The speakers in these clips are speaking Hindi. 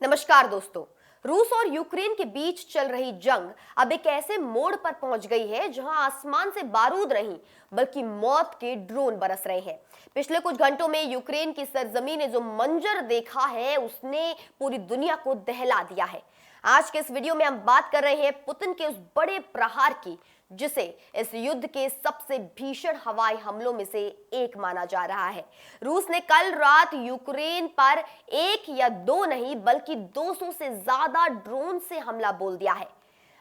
नमस्कार दोस्तों। रूस और यूक्रेन के बीच चल रही जंग अब एक ऐसे मोड़ पर पहुंच गई है जहां आसमान से बारूद नहीं बल्कि मौत के ड्रोन बरस रहे हैं। पिछले कुछ घंटों में यूक्रेन की सरजमीं ने जो मंजर देखा है उसने पूरी दुनिया को दहला दिया है। आज के इस वीडियो में हम बात कर रहे हैं पुतिन के उस बड़े प्रहार की जिसे इस युद्ध के सबसे भीषण हवाई हमलों में से एक माना जा रहा है। रूस ने कल रात यूक्रेन पर एक या दो नहीं बल्कि 200 से ज्यादा ड्रोन से हमला बोल दिया है।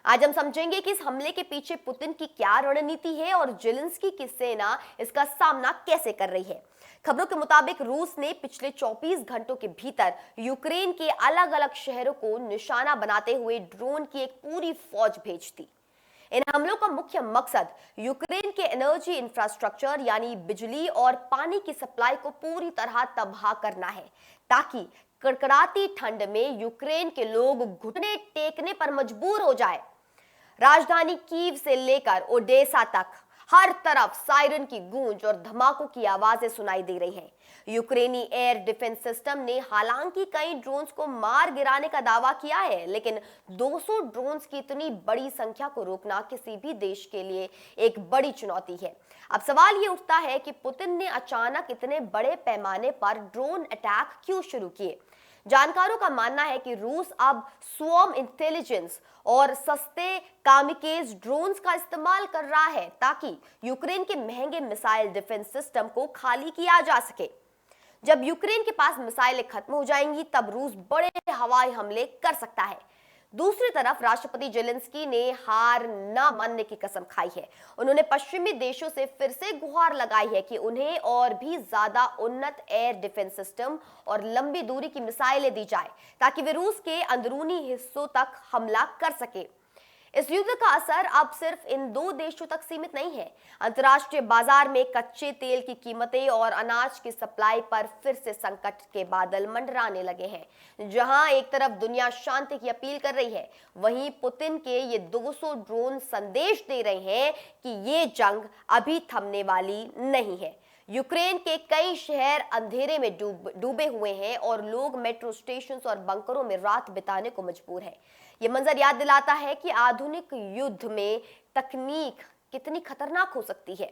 आज हम समझेंगे कि इस हमले के पीछे पुतिन की क्या रणनीति है और जेलेंस्की की सेना इसका सामना कैसे कर रही है। खबरों के मुताबिक रूस ने पिछले 24 घंटों के भीतर यूक्रेन के अलग अलग शहरों को निशाना बनाते हुए ड्रोन की एक पूरी फौज भेज दी। इन हमलों का मुख्य मकसद यूक्रेन के एनर्जी इंफ्रास्ट्रक्चर यानी बिजली और पानी की सप्लाई को पूरी तरह तबाह करना है, ताकि कड़कड़ाती ठंड में यूक्रेन के लोग घुटने टेकने पर मजबूर हो जाए। राजधानी कीव से लेकर ओडेसा तक हर तरफ सायरन की गूंज और धमाकों की आवाजें सुनाई दे रही हैं। यूक्रेनी एयर डिफेंस सिस्टम ने हालांकि कई ड्रोन्स को मार गिराने का दावा किया है, लेकिन 200 ड्रोन्स की इतनी बड़ी संख्या को रोकना किसी भी देश के लिए एक बड़ी चुनौती है। अब सवाल ये उठता है कि पुतिन ने अचानक इतने बड़े पैमाने पर ड्रोन अटैक क्यों शुरू किए। जानकारों का मानना है कि रूस अब स्वॉर्म इंटेलिजेंस और सस्ते कामिकेज ड्रोन्स का इस्तेमाल कर रहा है ताकि यूक्रेन के महंगे मिसाइल डिफेंस सिस्टम को खाली किया जा सके। जब यूक्रेन के पास मिसाइलें खत्म हो जाएंगी तब रूस बड़े हवाई हमले कर सकता है। दूसरी तरफ राष्ट्रपति जेलेंस्की ने हार न मानने की कसम खाई है। उन्होंने पश्चिमी देशों से फिर से गुहार लगाई है कि उन्हें और भी ज्यादा उन्नत एयर डिफेंस सिस्टम और लंबी दूरी की मिसाइलें दी जाए ताकि वे रूस के अंदरूनी हिस्सों तक हमला कर सके। इस युद्ध का असर अब सिर्फ इन दो देशों तक सीमित नहीं है। अंतर्राष्ट्रीय बाजार में कच्चे तेल की कीमतें और अनाज की सप्लाई पर फिर से संकट के बादल मंडराने लगे हैं। जहां एक तरफ दुनिया शांति की अपील कर रही है, वहीं पुतिन के ये 200 ड्रोन संदेश दे रहे हैं कि ये जंग अभी थमने वाली नहीं है। यूक्रेन के कई शहर अंधेरे में डूबे हुए हैं और लोग मेट्रो स्टेशन और बंकरों में रात बिताने को मजबूर है। ये मंजर याद दिलाता है कि आधुनिक युद्ध में तकनीक कितनी खतरनाक हो सकती है।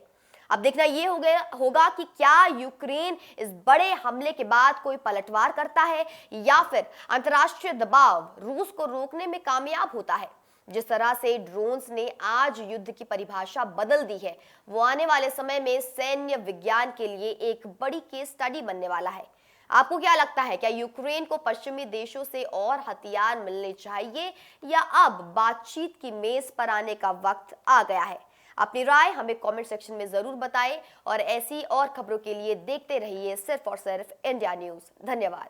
अब देखना ये होगा कि क्या यूक्रेन इस बड़े हमले के बाद कोई पलटवार करता है या फिर अंतर्राष्ट्रीय दबाव रूस को रोकने में कामयाब होता है। जिस तरह से ड्रोन्स ने आज युद्ध की परिभाषा बदल दी है, वो आने वाले समय में सैन्य विज्ञान के लिए एक बड़ी केस स्टडी बनने वाला है। आपको क्या लगता है, क्या यूक्रेन को पश्चिमी देशों से और हथियार मिलने चाहिए या अब बातचीत की मेज पर आने का वक्त आ गया है? अपनी राय हमें कमेंट सेक्शन में जरूर बताएं और ऐसी और खबरों के लिए देखते रहिए सिर्फ और सिर्फ इंडिया न्यूज। धन्यवाद।